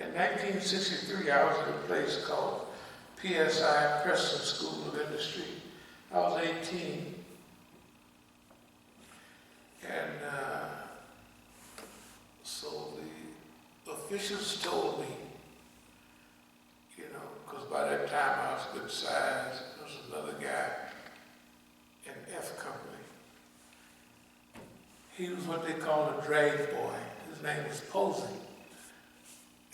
In 1963, I was at a place called PSI, Preston School of Industry. I was 18. And so the officials told me, you know, because by that time I was good size. There was another guy in F Company. He was what they call a drag boy. His name was Posey.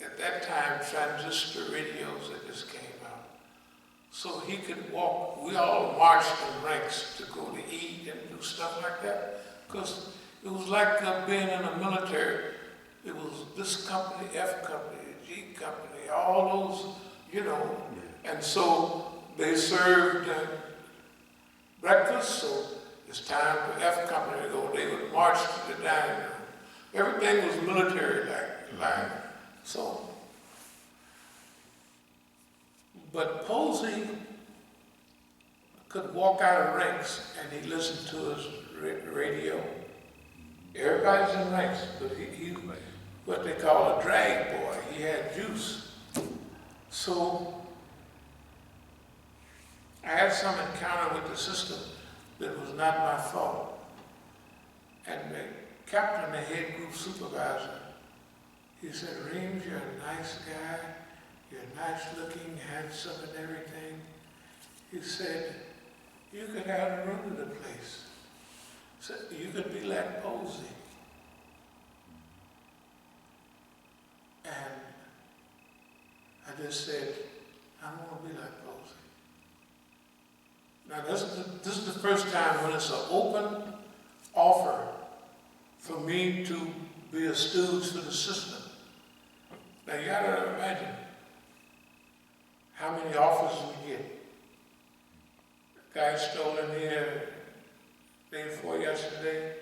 At that time, transistor radios had just came out. So he could walk, we all marched in ranks to go to eat and do stuff like that. Because it was like being in the military. It was this company, F Company, G Company, all those, you know. And so they served breakfast, so it's time for F Company to go. They would march to the dining room. Everything was military-like. So, but Posey could walk out of ranks and he listened to his radio. Everybody's in ranks, but he what they call a drag boy. He had juice. So I had some encounter with the system that was not my fault. And the captain, the head group supervisor, he said, Reams, you're a nice guy. You're nice looking, handsome and everything. He said, you could have the run of the place. He said, you could be like Posey. And I just said, I don't want to be like Posey. Now this is the first time when it's an open offer for me to be a stooge for the system. Now you gotta imagine how many offers we get. The guy stole in here day before yesterday.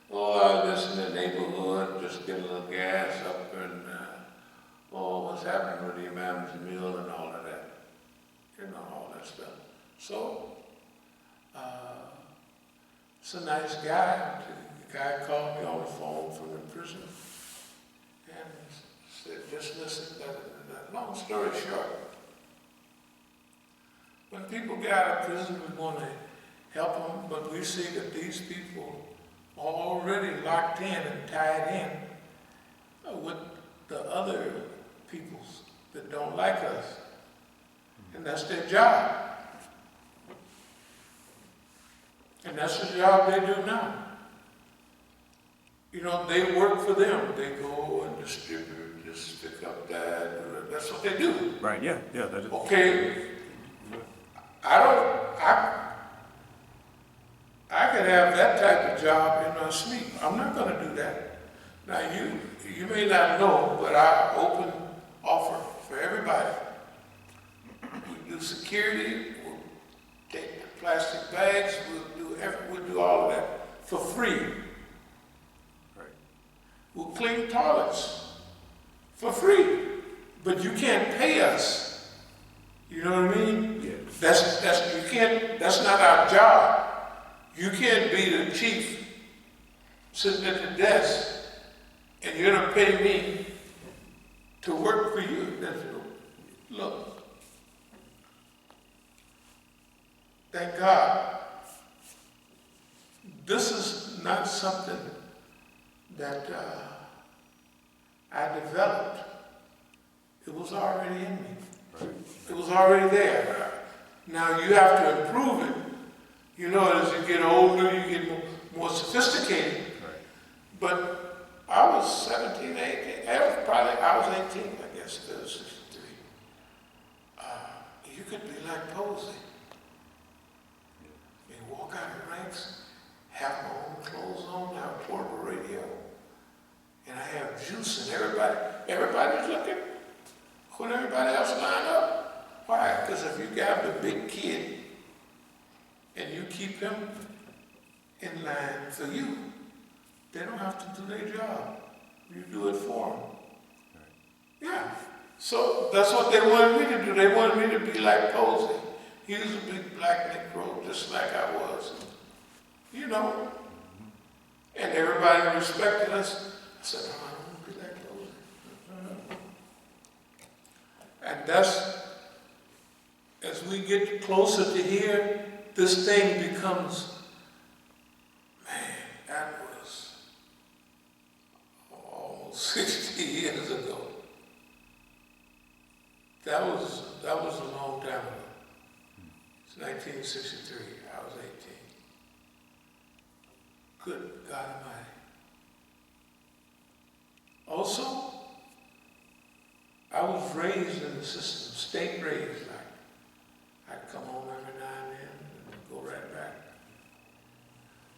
Oh, I was just in the neighborhood, just getting a little gas up and what's happening with the Imam's meal and all of that. You know, all that stuff. So, it's a nice guy. The guy called me on the phone from the prison and said, just listen, long story short, when people get out of prison, we want to help them, but we see that these people are already locked in and tied in with the other peoples that don't like us. And that's their job. And that's the job they do now. You know, they work for them. They go and distribute, just pick up that. That's what they do. Right, yeah, that is. Okay, I could have that type of job in my sleep. I'm not going to do that. Now, you may not know, but I open offer for everybody. We do security, we'll take the plastic bags, we'll do all of that for free. Right. We'll clean toilets for free, but you can't pay us. You know what I mean? Yeah. That's not our job. You can't be the chief sitting at the desk and you're gonna pay me to work for you. Look, thank God. This is not something that I developed. It was already in me. Right. It was already there. Now you have to improve it. You know, as you get older, you get more sophisticated. Right. But I was 17, 18. I was 18, I guess, 63. You could be like Posey. You walk out of ranks, have my own clothes on, have a portable radio, and I have juice, and everybody's looking when everybody else line up. Why? Because if you got the big kid and you keep him in line for you, they don't have to do their job. You do it for them. Yeah. So that's what they wanted me to do. They wanted me to be like Posey. He was a big black Negro, just like I was. You know. And everybody respected us. I said, no, I don't want to be like Posey. And that's, as we get closer to here, this thing becomes, man, that was almost 60 years ago. That was a long time ago. It's 1963, I was 18. Good God Almighty. Also, I was raised in the system, state raised, like, I'd come home every now and then and go right back.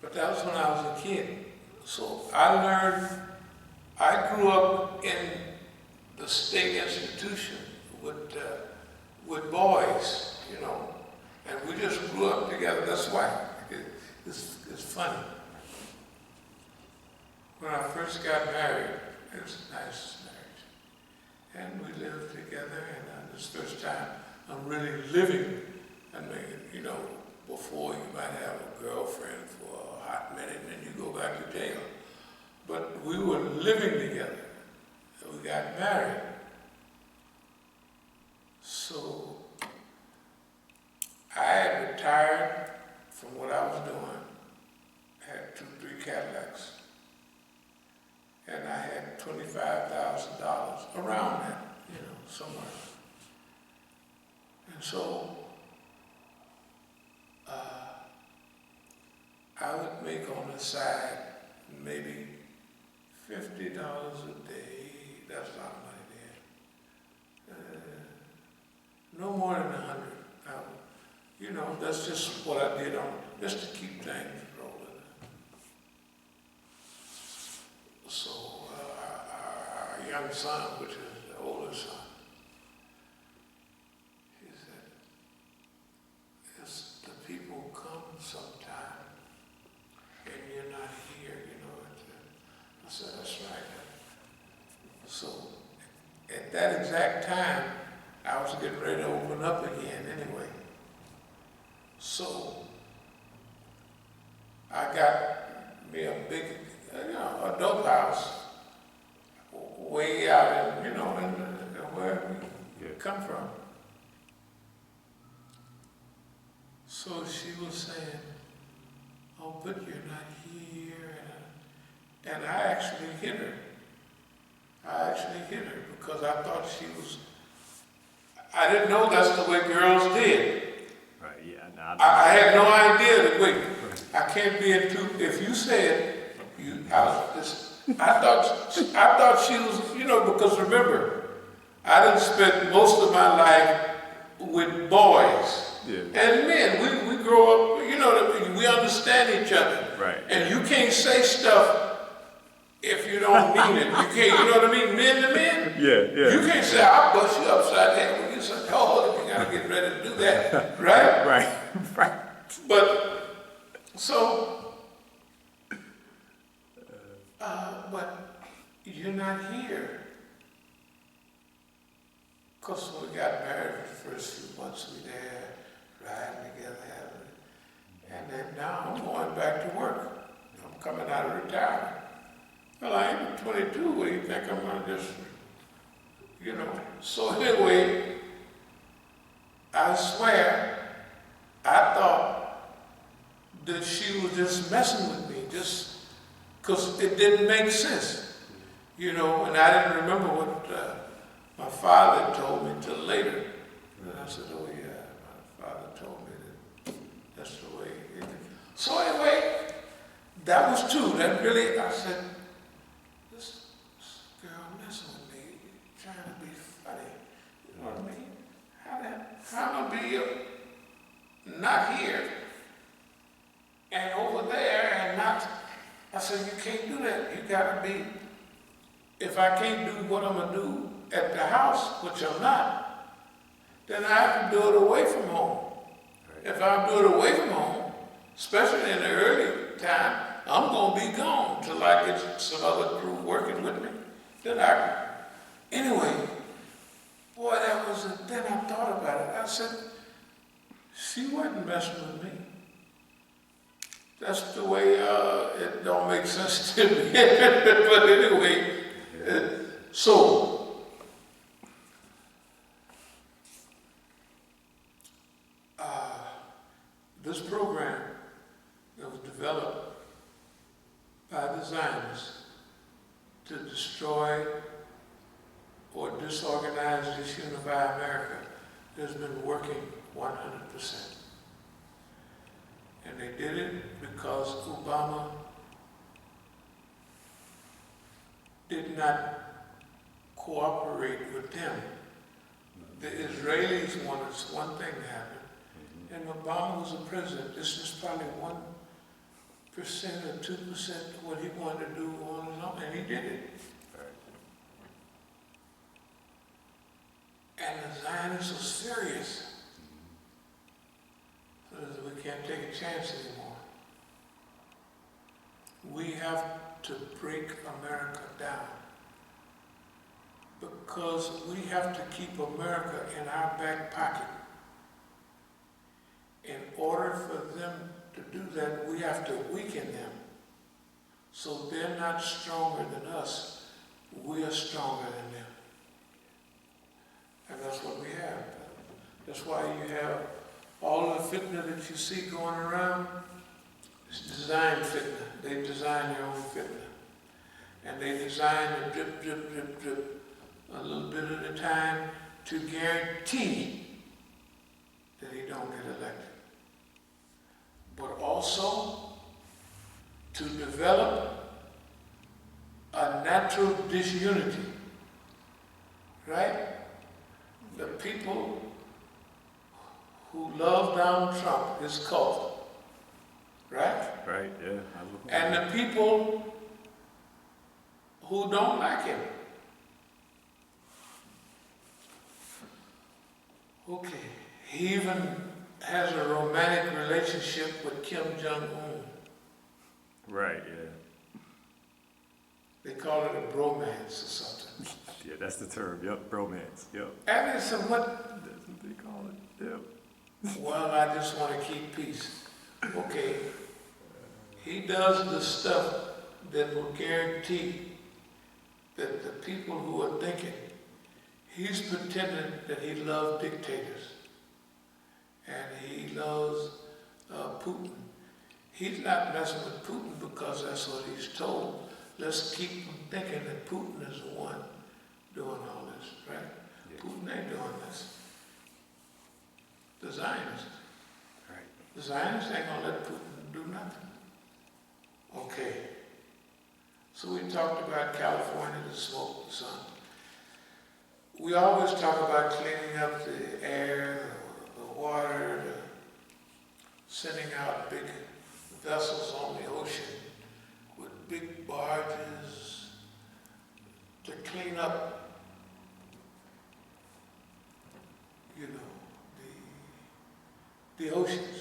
But that was when I was a kid. So I grew up in the state institution with boys, you know, and we just grew up together. That's why it's funny. When I first got married, it was a nice marriage, and we lived together. And this first time I'm really living. I mean, you know, before you might have a girlfriend for a hot minute, and then you go back to jail. But we were living together. We got married. So I had retired from what I was doing. I had 2-3 Cadillacs. And I had $25,000 around that, you know, somewhere. And so I would make on the side maybe $50 a day. That's a lot of money there. No more than 100. You know, that's just what I did just to keep things rolling. So our young son, which is the oldest son, he said, "Yes, the people come sometime, and you're not here, you know." I said, "That's right." So at that exact time, I was getting ready to open up again anyway. So I got me a big, a dope house way out in, where we come from. So she was saying, "Oh, but you're not here." And I actually hit her. Because I thought she was, I didn't know that's the way girls did. Right, yeah. I had no idea that, wait, I can't be into, if you said, I thought she was, because remember, I done spent most of my life with boys. Yeah. And men, we grow up, we understand each other. Right. And you can't say stuff if you don't mean it. You can't, you know what I mean? Men to men. Yeah. You can't say, "I'll bust you upside the head when you're so tall." You gotta get ready to do that, right? Right. But, so, but you're not here. Because when we got married the first few months, we there, riding together, and then now I'm going back to work. I'm coming out of retirement. Well, I am 22, what do you think I'm gonna just, So anyway, I swear, I thought that she was just messing with me, just because it didn't make sense, and I didn't remember what my father told me till later. And I said, "Oh yeah, my father told me that that's the way it is." So anyway, that was true. That really, I said, this girl messing with me, trying to be funny. You know what I mean? How am I be not here and over there and not? I said, "You can't do that. You gotta be, if I can't do what I'm gonna do at the house, which I'm not, then I have to do it away from home. If I do it away from home, especially in the early time, I'm gonna be gone till I get some other crew working with me. Anyway, boy, then I thought about it. I said, she wasn't messing with me. That's the way, it don't make sense to me. But anyway, so this program that was developed by the Zionists to destroy or disorganize, disunify America has been working 100%. And they did it because Obama did not cooperate with them. The Israelis wanted one thing to happen, and Obama was the president. This was probably 1% or 2% of what he wanted to do on his own, and he did it. And the Zionists are serious. So that we can't take a chance anymore. We have to break America down. Because we have to keep America in our back pocket. In order for them to do that, we have to weaken them. So they're not stronger than us, we are stronger than them. And that's what we have. That's why you have all the fitna that you see going around. It's designed fitna. They design their own fitna. And they design a drip, drip, drip, drip, a little bit at a time to guarantee that he don't get elected. But also to develop a natural disunity, right? The people who love Donald Trump, his cult, right? Right, yeah. And the people who don't like him. Okay, he even has a romantic relationship with Kim Jong-un. Right, yeah. They call it a bromance or something. Yeah, that's the term. Yep, bromance. Yep. And it's what? That's what they call it. Yep. Well, I just want to keep peace. Okay. He does the stuff that will guarantee that the people who are thinking, he's pretending that he loves dictators. And he loves Putin. He's not messing with Putin because that's what he's told. Let's keep him thinking that Putin is the one doing all this, right? Yeah. Putin ain't doing this. The Zionists. Right. The Zionists ain't gonna let Putin do nothing. Okay. So we talked about California, the smoke, the sun. We always talk about cleaning up the air, the water, sending out big vessels on the ocean with big barges to clean up, the oceans.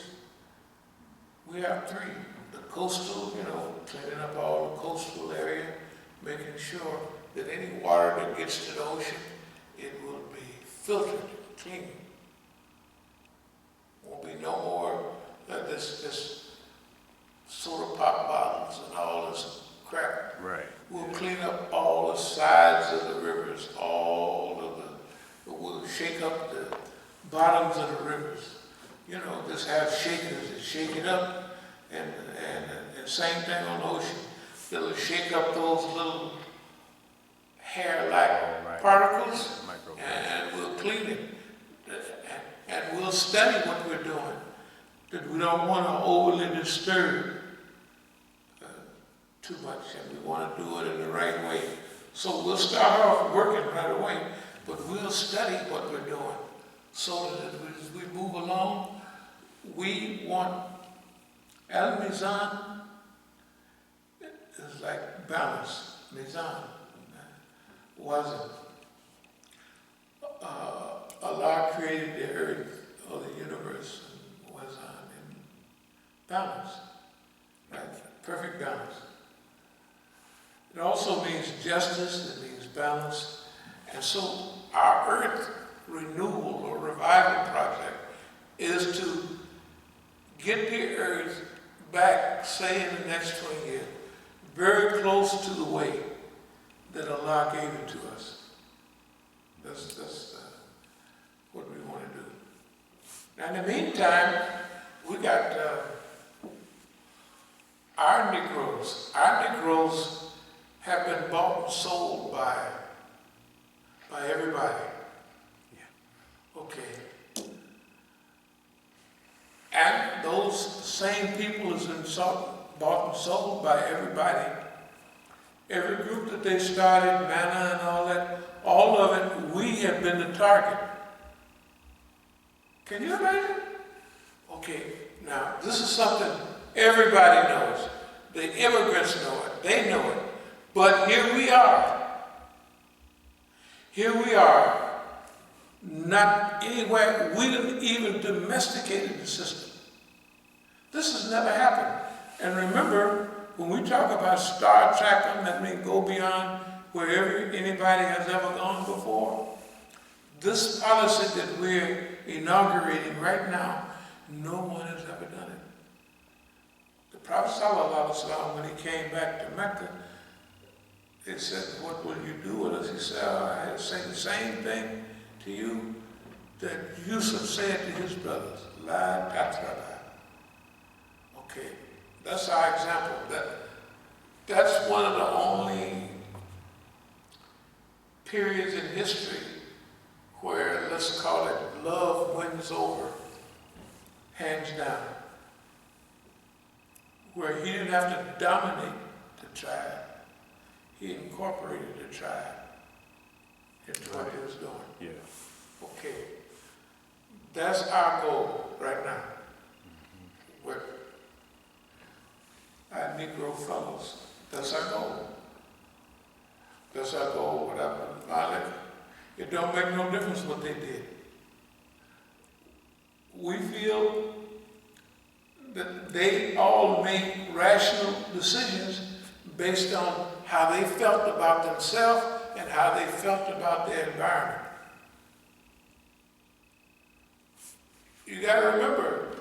We have three. The coastal, cleaning up all the coastal area, making sure that any water that gets to the ocean, it will be filtered, clean. Won't be no more this soda pop bottles and all this crap. Right. We'll clean up all the sides of the rivers, we'll shake up the bottoms of the rivers. Just have shakers that shake it up, and same thing on the ocean. It'll shake up those little hair-like particles, and we'll clean it. And we'll study what we're doing. That we don't want to overly disturb too much, and we want to do it in the right way. So we'll start off working right away, but we'll study what we're doing so that as we move along, we want al-mizan is like balance, mizan, wasn't. Allah created the earth or the universe was in balance, right? Perfect balance. It also means justice, it means balance. And so our earth renewal or revival project is to get the earth back, say in the next 20 years, very close to the way that Allah gave it to us. That's what we want to do. Now in the meantime, we got our Negroes. Our Negroes have been bought and sold by everybody. Okay. And those same people is bought and sold by everybody. Every group that they started, Manna and all that, all of it, we have been the target. Can you imagine? Okay, now this is something everybody knows. The immigrants know it, they know it. But here we are. Here we are, not anywhere, we didn't even domesticated the system. This has never happened. And remember, when we talk about Star Trek, that means go beyond wherever anybody has ever gone before. This policy that we're inaugurating right now, no one has ever done it. The Prophet ﷺ, when he came back to Mecca, he said, what will you do with us? He said, I had to say the same thing to you that Yusuf said to his brothers, La tatraba. Okay, that's our example. That's one of the only periods in history where, let's call it, love wins over, hands down. Where he didn't have to dominate the tribe. He incorporated the tribe into what he was doing. Yeah. Okay. That's our goal right now. With our Negro fellows. That's our goal. That's our goal. It don't make no difference what they did. We feel that they all made rational decisions based on how they felt about themselves and how they felt about their environment. You got to remember,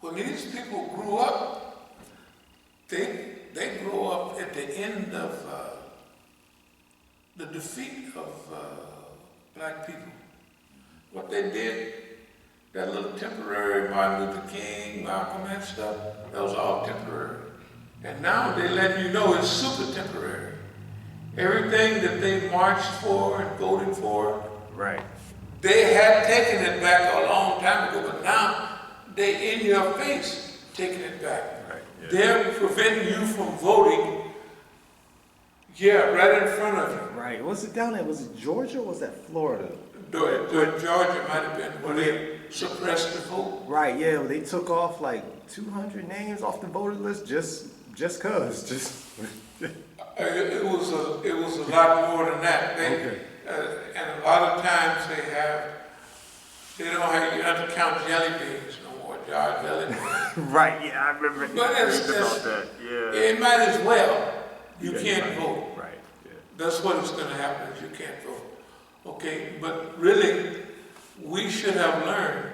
when these people grew up, they grew up at the end of the defeat of black people. What they did, that little temporary Martin Luther King, Malcolm and stuff, that was all temporary. And now they let you know it's super temporary. Everything that they marched for and voted for, Right. they had taken it back a long time ago, but now they in your face taking it back. Right. Yeah. They're preventing you from voting, right in front of you. Right. Was it down there? Was it Georgia or was that Florida? Georgia might have been where they suppressed the vote. Right, yeah. They took off like 200 names off the voter list just cause. It was a lot more than that. Okay. And a lot of times they don't have, you have to count jelly beans no more, jar jelly beans. Right. Yeah, I remember. But it's about that. Yeah. it might as well. You Yeah, can't right. vote. Right. Yeah. That's what is going to happen if you can't vote. Okay, but really, we should have learned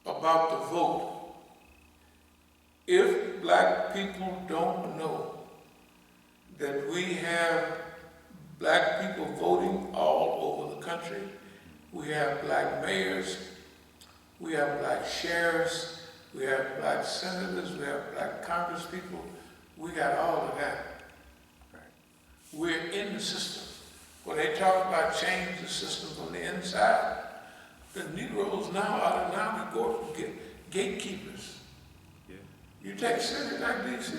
about the vote. If black people don't know that we have black people voting all over the country, we have black mayors, we have black sheriffs, we have black senators, we have black congresspeople, we got all of that. We're in the system. When they talk about change the system from the inside, the Negroes now are now to go gatekeepers. Yeah. You take cities like D.C.,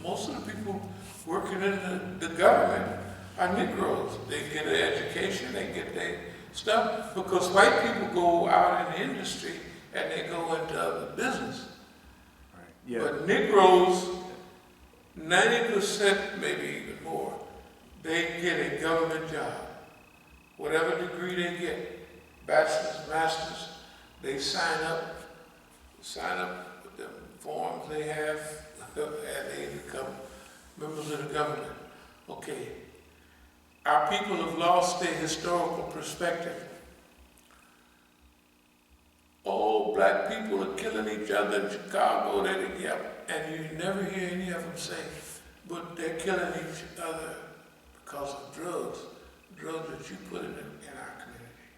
most of the people working in the government are Negroes. They get an education, they get their stuff, because white people go out in the industry and they go into other business. Right. Yeah. But Negroes, 90%, maybe even more, they get a government job. Whatever degree they get, bachelor's, master's, they sign up with the forms they have, and they become members of the government. Okay. Our people have lost their historical perspective. Oh, black people are killing each other in Chicago, and you never hear any of them say, but they're killing each other because of drugs that you put in our community.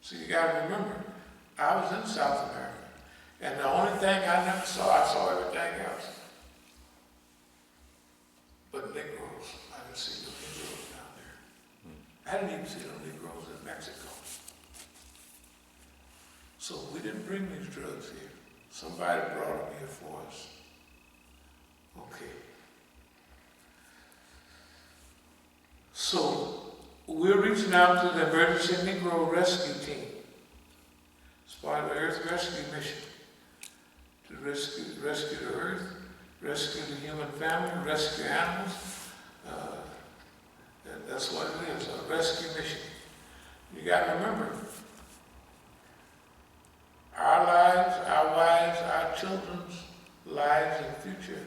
So you gotta remember, I was in South America, and the only thing I never saw, I saw everything else. But Negroes, I didn't see no Negroes down there. I didn't even see no Negroes in Mexico. So we didn't bring these drugs here. Somebody brought them here for us. Okay. So we're reaching out to the Emergency Negro Rescue Team. It's part of the Earth Rescue Mission. To rescue the earth, rescue the human family, rescue animals. And that's what it is, a rescue mission. You got to remember, our lives, our wives, our children's lives and future,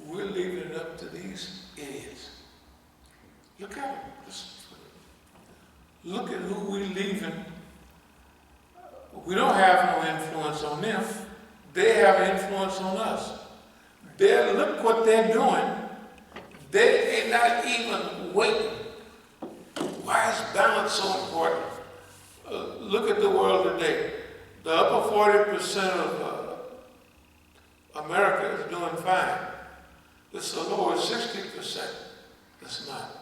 we're leaving it up to these idiots. Look at them. Look at who we're leaving. We don't have no influence on them. They have influence on us. Look what they're doing. They are not even waiting. Why is balance so important? Look at the world today. The upper 40% of America is doing fine. This is the lower 60%. It's not.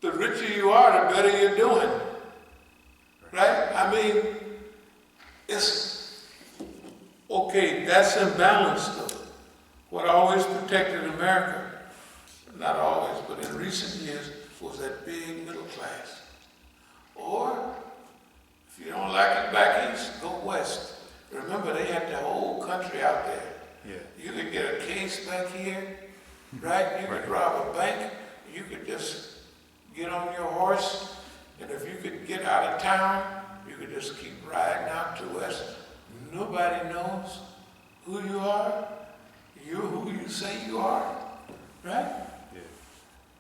The richer you are, the better you're doing. Right? I mean, it's okay, that's imbalanced though. What always protected America, not always, but in recent years, was that big middle class. Or, if you don't like it back east, go west. Remember, they had the whole country out there. Yeah. You could get a case back here, right? You could rob a bank. You could just get on your horse, and if you could get out of town, you could just keep riding out to west. Nobody knows who you are. You're who you say you are, right? Yeah.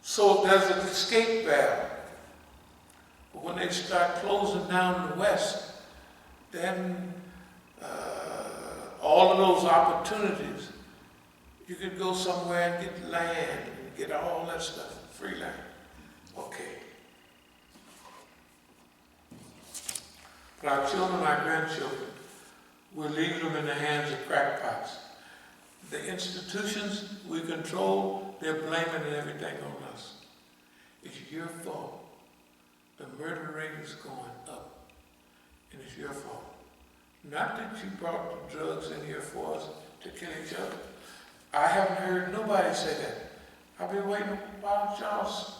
So there's an escape valve. But when they start closing down the west, then all of those opportunities, you could go somewhere and get land and get all that stuff, free land. Okay. But our children, our grandchildren, we're leaving them in the hands of crackpots. The institutions we control, they're blaming everything on us. It's your fault. The murder rate is going up. And it's your fault. Not that you brought the drugs in here for us to kill each other. I haven't heard nobody say that. I've been waiting about y'all